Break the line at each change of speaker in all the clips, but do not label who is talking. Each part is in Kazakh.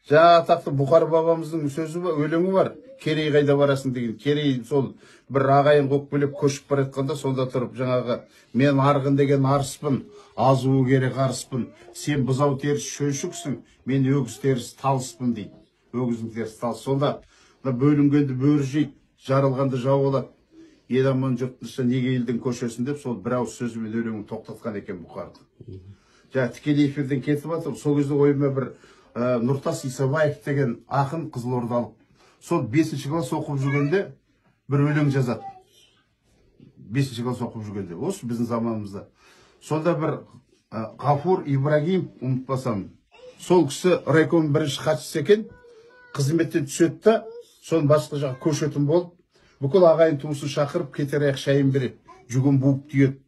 Жаңа атақты Бұқар бабамыздың сөзі бар, өлеңі бар. Керей қайда барасың деген. Керей сол бір ағайын көкпелеп көшіп бара жатқанда сонда тұрып жаңағы мен арғын деген арыспын, азуы керек арыспын. Сен бұзау теріс шөшіксің, мен өгіз теріс талыспын дейді. Өгіздің теріс талыс. Сонда бөлінгенді бөрі жейді, жарылғанды жау алады. Ел аман жұртынша неге елдің көшесін деп сол бір ауыз сөзімен өлеңін тоқтатқан екен Бұқардың. Жаңа тікелей эфирден кетіп жатыр. Сол кезде ойыма бір Нұртас Исабаев деген ақын қызылордалық. Сол 5-ші класс оқып жүргенде бір өлең жазады. 5-ші класс оқып жүргенде. Осы біздің заманымызда. Сонда бір Ғафур Ибрагим, ұмытпасам, сол кісі райком бірінші хатшысы екен, қызметтен түседі да, соның басқа жағы көшетін болып, бүкіл ағайын туысын шақырып, кетерек шайын береді. Жүгін буып түйеді.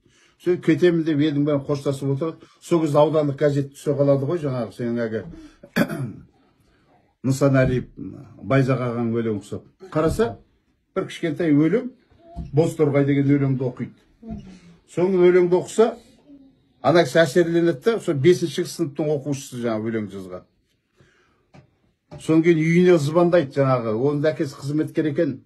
Сол кетемін деп елдің бәрін қоштасып отыр. Сол кезде аудандық газет түсе қалады ғой, жаңағы сенің Нысанәлиев Байзақ ағаның өлең ұқсап. Қараса, бір кішкентай өлең, Бозторғай деген өлеңді оқиды. Соның өлеңді оқыса, ана кісі әсерленеді да, сол 5-ші сыныптың оқушысы жаңағы өлең жазған. Содан кейін үйіне звондайды жаңағы, оның да әкесі қызметкер екен.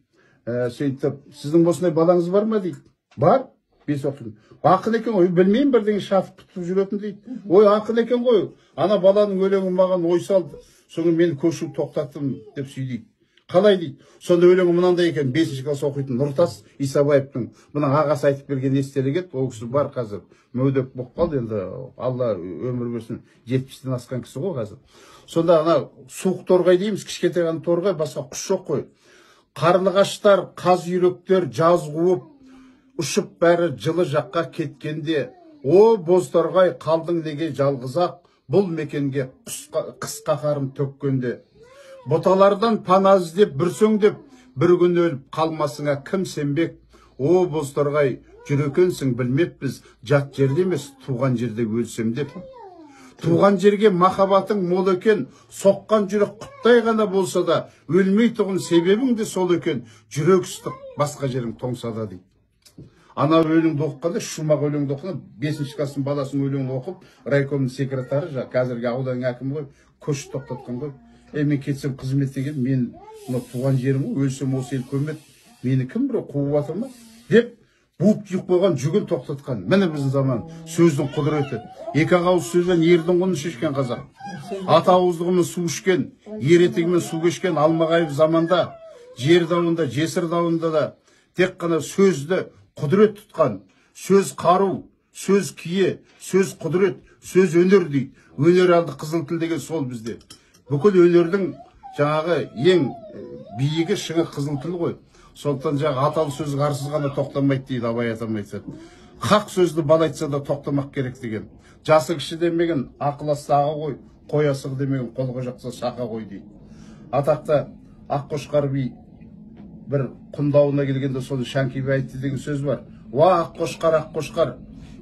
Сөйтіп, сіздің осындай балаңыз бар ма дейді. Бар. 5 оқиды. Ақын екен ғой, білмеймін бірдеңе шафып тұтып жүретін дейді. Ой, ақын екен ғой, ана баланың өлеңі маған ой салды. Соны мен көшіп тоқтаттым деп сөйлейді. Қалай дейді. Сонда өлеңі мынандай екен, 5-ші класс оқитын Нұртас Исабаевтың бұның ағасы айтып берген естелік еді. Ол кісі бар қазір. Мөдеп болып қалды енді. Алла өмір берсін. 70-тен асқан кісі ғой қазір. Сонда ана суық торғай дейміз, кішкентай ғана торғай, басқа құс жоқ қой. Қарлығаштар, қаз үйректер жаз қуып, ұшып бәрі жылы жаққа кеткенде, о бозторғай қалдың неге жалғызақ, бұл мекенге қыс қаһарын төккенде. Бұталардан пана іздеп бүрсеңдеп, бір күн өліп қалмасыңа кім сенбек? О бозторғай, жүрекенсің білмеппіз, жат жерде емес, туған жерде өлсем деп. Туған жерге махаббатың мол екен, соққан жүрек құттай ғана болса да, өлмей тұғын себебің де сол екен, жүрек ыстық басқа жерің тоңса да дейді. Ана өлеңді оқығанда, Шумақ өлеңді оқығанда, 5-ші кластың баласының өлеңін оқып, райкомның секретары, қазіргі ауданның әкімі ғой, көшіп тоқтатқан ғой. Мен кетсем қызметте келіп, мен туған жерім ғой, өлсем осы ел көмеді, мені кім бір қуып жатыр ма? Деп, буып түйіп қойған жүгін тоқтатқан. Міне біздің заман, сөздің құдіреті. Екі ауыз сөзбен ердің құнын шешкен қазақ. Ата ауыздығымен су ішкен, ер етегімен су кешкен алмағайып заманда, жер дауында, жесір дауында да тек қана сөзді құдірет тұтқан. Сөз қару, сөз кие, сөз құдірет, сөз өнер дейді. Өнер алды қызыл тіл деген сол бізде. Бүкіл өнердің жаңағы ең биігі шыңы қызыл тіл ғой. Сондықтан жаңағы аталы сөз қарсыз ғана тоқтамайды дейді, Абай атам айтса. Хақ сөзді бала айтса да тоқтамақ керек деген. Жасы кіші демеген ақыл астағы ғой, қой асығы демеген қолға жақса шақа ғой дейді. Атақты Аққошқар би бір құндауына келгенде соны Шәңки би айтты деген сөз бар. Уа Аққошқар, Аққошқар,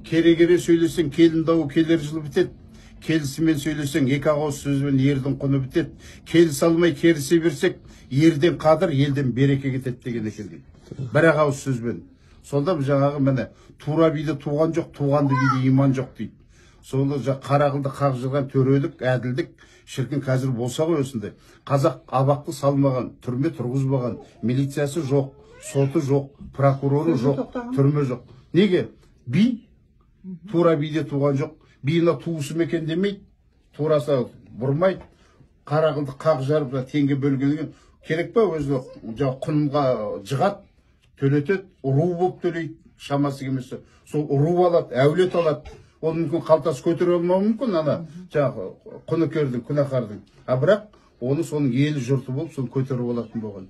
кере-кере сөйлесең келін дауы келер жылы бітеді. Келісімен сөйлесең екі ауыз сөзбен ердің құны бітеді. Келіс алмай керісе берсек, ерден қадір, елден береке кетеді деген екен дейді. Бір ауыз сөзбен. Сонда жаңағы міне тура биді туған жоқ, туғанды биді иман жоқ дейді. Сонда қарақылды қақ жырған төрелік, әділдік, шіркін қазір болса ғой осындай. Қазақ абақты салмаған, түрме тұрғызбаған, милициясы жоқ, соты жоқ, прокуроры жоқ, түрме жоқ. Неге? Би тура биде туған жоқ. Биына туысы мекен демейді, тураса бұрмайды, қарақылды қақ жарып, теңге бөлгенген керек па өзі құнға жығат, төлетеді, ру болып төлейді, шамасы келмесе. Сол ру алады, әулет алады. Ол мүмкін қалтасы көтере алмауы мүмкін, ана жаңағы құныкердің, күнәһардың. Бірақ оны соның елі жұрты болып, соны көтеріп алатын болған.